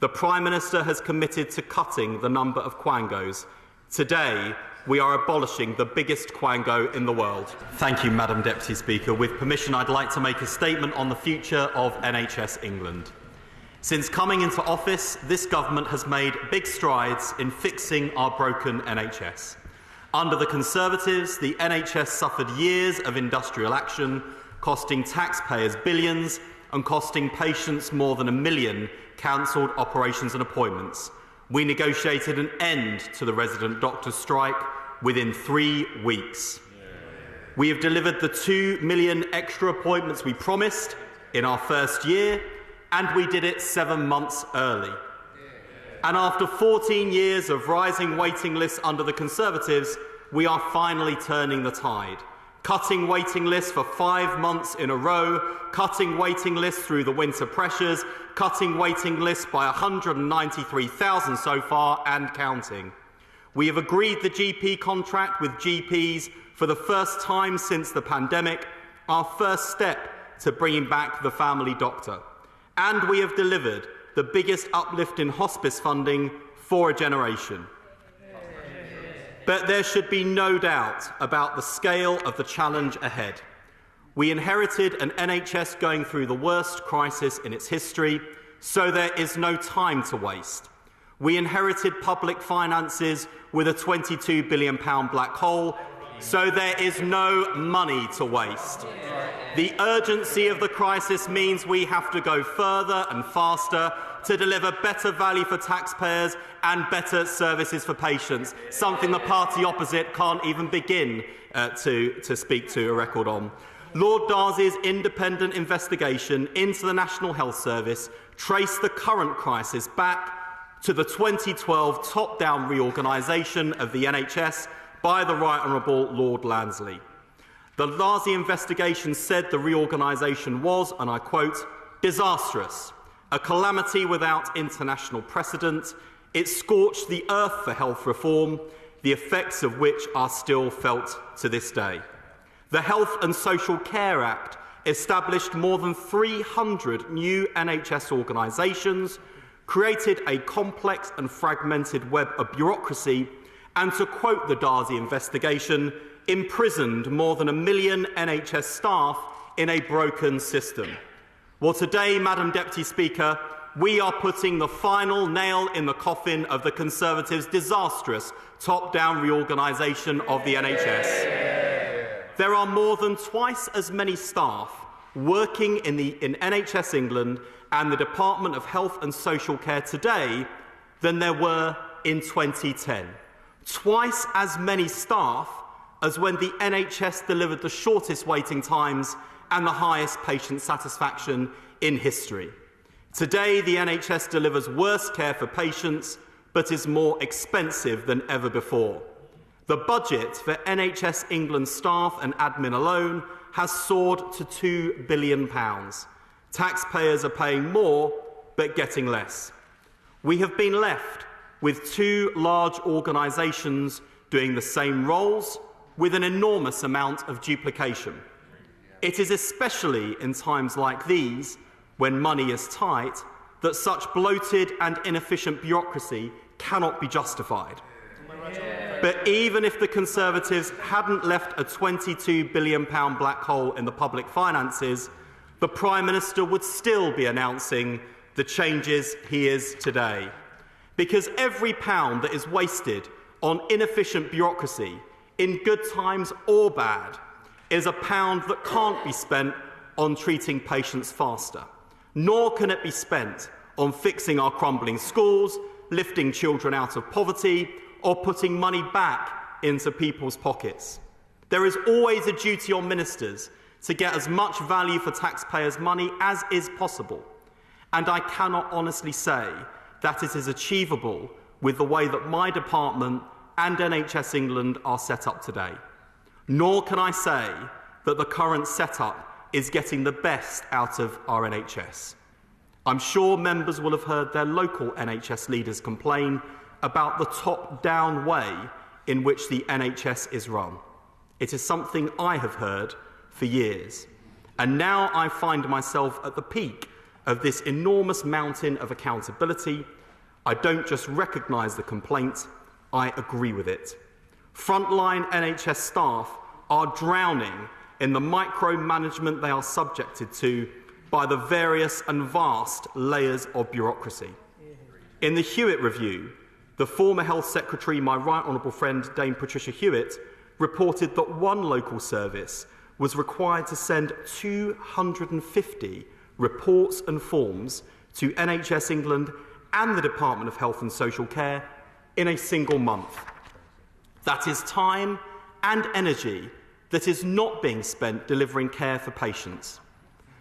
The Prime Minister has committed to cutting the number of quangos. Today, we are abolishing the biggest quango in the world. Thank you, Madam Deputy Speaker. With permission, I'd like to make a statement on the future of NHS England. Since coming into office, this government has made big strides in fixing our broken NHS. Under the Conservatives, the NHS suffered years of industrial action, costing taxpayers billions and costing patients more than 1 million cancelled operations and appointments. We negotiated an end to the resident doctors' strike within 3 weeks. We have delivered the 2 million extra appointments we promised in our first year, and we did it 7 months early. And after 14 years of rising waiting lists under the Conservatives, we are finally turning the tide. Cutting waiting lists for 5 months in a row, cutting waiting lists through the winter pressures, cutting waiting lists by 193,000 so far and counting. We have agreed the GP contract with GPs for the first time since the pandemic, our first step to bringing back the family doctor. And we have delivered the biggest uplift in hospice funding for a generation. But there should be no doubt about the scale of the challenge ahead. We inherited an NHS going through the worst crisis in its history, so there is no time to waste. We inherited public finances with a £22 billion black hole, so there is no money to waste. The urgency of the crisis means we have to go further and faster to deliver better value for taxpayers and better services for patients, something the party opposite can't even begin to speak to a record on. Lord Darcy's independent investigation into the National Health Service traced the current crisis back to the 2012 top-down reorganisation of the NHS by the Right Honourable Lord Lansley. The Darcy investigation said the reorganisation was, and I quote, disastrous, a calamity without international precedent. It scorched the earth for health reform, the effects of which are still felt to this day. The Health and Social Care Act established more than 300 new NHS organisations, created a complex and fragmented web of bureaucracy, and, to quote the Darcy investigation, imprisoned more than 1 million NHS staff in a broken system. Well, today, Madam Deputy Speaker, we are putting the final nail in the coffin of the Conservatives' disastrous top-down reorganisation of the NHS. There are more than twice as many staff working in NHS England and the Department of Health and Social Care today than there were in 2010. Twice as many staff as when the NHS delivered the shortest waiting times and the highest patient satisfaction in history. Today, the NHS delivers worse care for patients, but is more expensive than ever before. The budget for NHS England staff and admin alone has soared to £2 billion. Taxpayers are paying more, but getting less. We have been left with 2 large organisations doing the same roles with an enormous amount of duplication. It is especially in times like these, when money is tight, that such bloated and inefficient bureaucracy cannot be justified. But even if the Conservatives hadn't left a £22 billion black hole in the public finances, the Prime Minister would still be announcing the changes he is today. Because every pound that is wasted on inefficient bureaucracy, in good times or bad, is a pound that can't be spent on treating patients faster, nor can it be spent on fixing our crumbling schools, lifting children out of poverty, or putting money back into people's pockets. There is always a duty on ministers to get as much value for taxpayers' money as is possible, and I cannot honestly say that it is achievable with the way that my department and NHS England are set up today. Nor can I say that the current setup is getting the best out of our NHS. I'm sure members will have heard their local NHS leaders complain about the top-down way in which the NHS is run. It is something I have heard for years. And now I find myself at the peak of this enormous mountain of accountability, I don't just recognise the complaint, I agree with it. Frontline NHS staff are drowning in the micromanagement they are subjected to by the various and vast layers of bureaucracy. In the Hewitt Review, the former Health Secretary, my right honourable friend Dame Patricia Hewitt, reported that one local service was required to send 250 reports and forms to NHS England and the Department of Health and Social Care in a single month. That is time and energy that is not being spent delivering care for patients.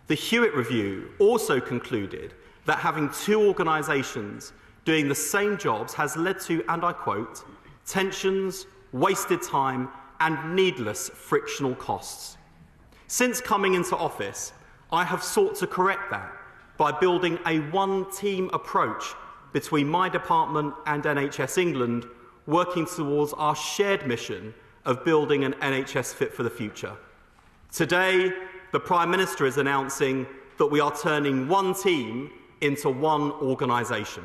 The Hewitt Review also concluded that having two organisations doing the same jobs has led to, and I quote, tensions, wasted time and needless frictional costs. Since coming into office, I have sought to correct that by building a one-team approach between my department and NHS England, working towards our shared mission of building an NHS fit for the future. Today, the Prime Minister is announcing that we are turning one team into one organisation.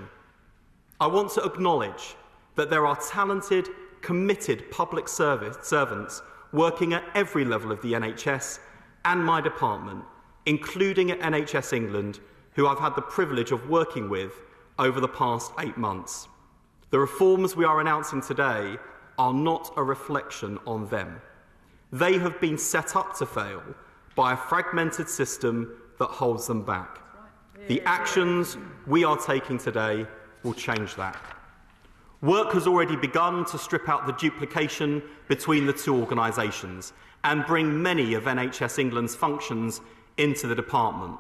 I want to acknowledge that there are talented, committed public servants working at every level of the NHS and my department, including at NHS England, who I've had the privilege of working with over the past 8 months. The reforms we are announcing today are not a reflection on them. They have been set up to fail by a fragmented system that holds them back. The actions we are taking today will change that. Work has already begun to strip out the duplication between the two organisations and bring many of NHS England's functions into the department.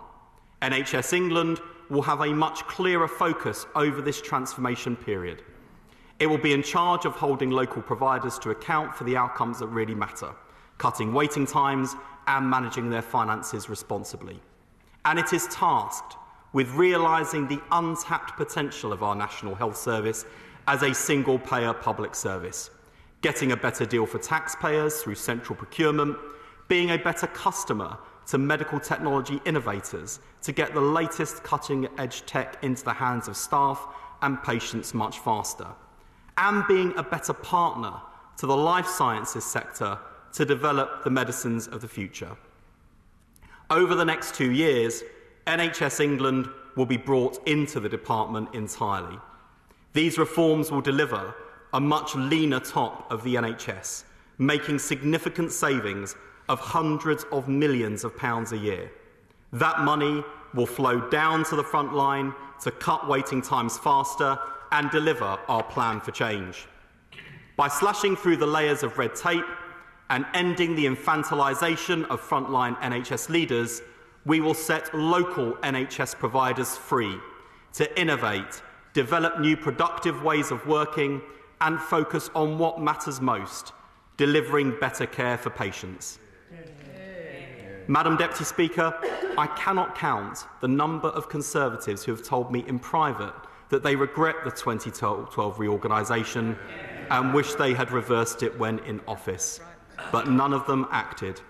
NHS England will have a much clearer focus over this transformation period. It will be in charge of holding local providers to account for the outcomes that really matter, cutting waiting times and managing their finances responsibly. And it is tasked with realising the untapped potential of our National Health Service as a single-payer public service, getting a better deal for taxpayers through central procurement, being a better customer to medical technology innovators to get the latest cutting-edge tech into the hands of staff and patients much faster, and being a better partner to the life sciences sector to develop the medicines of the future. Over the next 2 years, NHS England will be brought into the department entirely. These reforms will deliver a much leaner top of the NHS, making significant savings of hundreds of millions of pounds a year. That money will flow down to the front line to cut waiting times faster and deliver our plan for change. By slashing through the layers of red tape and ending the infantilisation of frontline NHS leaders, we will set local NHS providers free to innovate, develop new productive ways of working and focus on what matters most, delivering better care for patients. Madam Deputy Speaker, I cannot count the number of Conservatives who have told me in private that they regret the 2012 reorganisation and wish they had reversed it when in office. But none of them acted.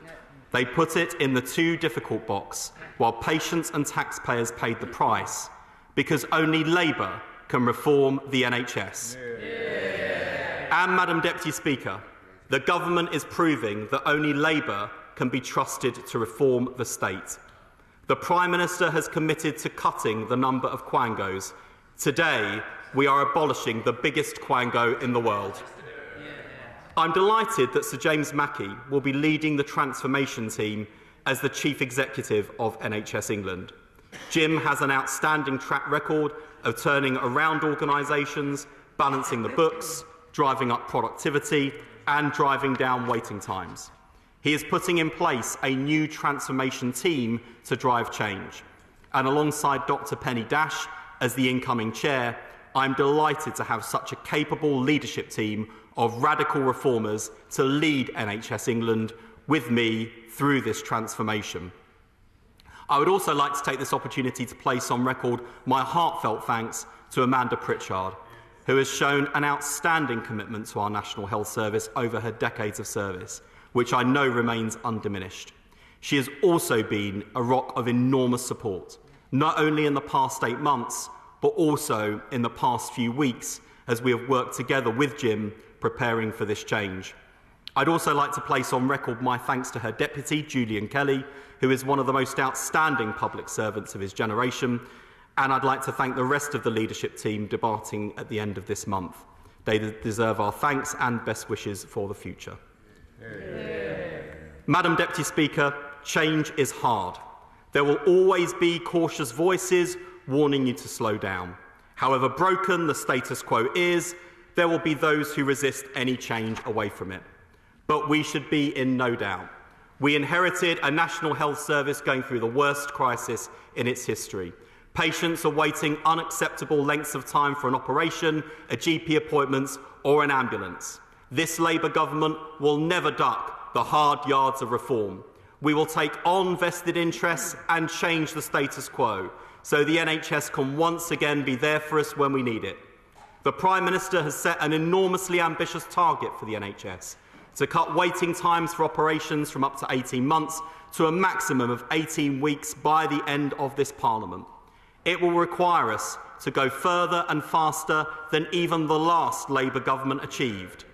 They put it in the too difficult box while patients and taxpayers paid the price, because only Labour can reform the NHS. And, Madam Deputy Speaker, the government is proving that only Labour can be trusted to reform the state. The Prime Minister has committed to cutting the number of quangos. Today, we are abolishing the biggest quango in the world. I'm delighted that Sir James Mackey will be leading the transformation team as the Chief Executive of NHS England. Jim has an outstanding track record of turning around organisations, balancing the books, driving up productivity and driving down waiting times. He is putting in place a new transformation team to drive change. And alongside Dr Penny Dash as the incoming chair, I'm delighted to have such a capable leadership team of radical reformers to lead NHS England with me through this transformation. I would also like to take this opportunity to place on record my heartfelt thanks to Amanda Pritchard, who has shown an outstanding commitment to our National Health Service over her decades of service, which I know remains undiminished. She has also been a rock of enormous support, not only in the past 8 months, but also in the past few weeks as we have worked together with Jim preparing for this change. I'd also like to place on record my thanks to her deputy, Julian Kelly, who is one of the most outstanding public servants of his generation, and I'd like to thank the rest of the leadership team departing at the end of this month. They deserve our thanks and best wishes for the future. Yeah. Madam Deputy Speaker, change is hard. There will always be cautious voices warning you to slow down. However broken the status quo is, there will be those who resist any change away from it. But we should be in no doubt. We inherited a National Health Service going through the worst crisis in its history. Patients are waiting unacceptable lengths of time for an operation, a GP appointment or an ambulance. This Labour government will never duck the hard yards of reform. We will take on vested interests and change the status quo so the NHS can once again be there for us when we need it. The Prime Minister has set an enormously ambitious target for the NHS to cut waiting times for operations from up to 18 months to a maximum of 18 weeks by the end of this Parliament. It will require us to go further and faster than even the last Labour government achieved.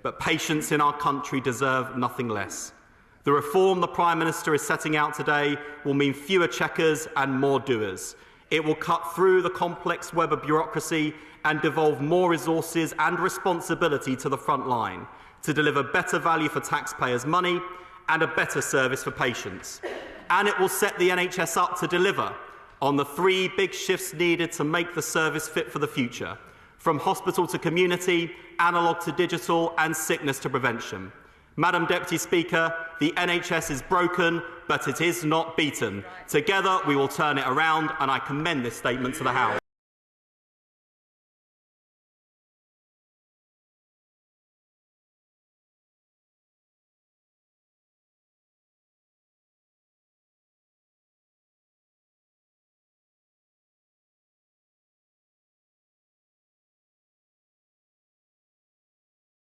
But patients in our country deserve nothing less. The reform the Prime Minister is setting out today will mean fewer checkers and more doers. It will cut through the complex web of bureaucracy and devolve more resources and responsibility to the front line to deliver better value for taxpayers' money and a better service for patients. And it will set the NHS up to deliver on the 3 big shifts needed to make the service fit for the future, from hospital to community, analogue to digital, and sickness to prevention. Madam Deputy Speaker, the NHS is broken, but it is not beaten. Together we will turn it around, and I commend this statement to the House.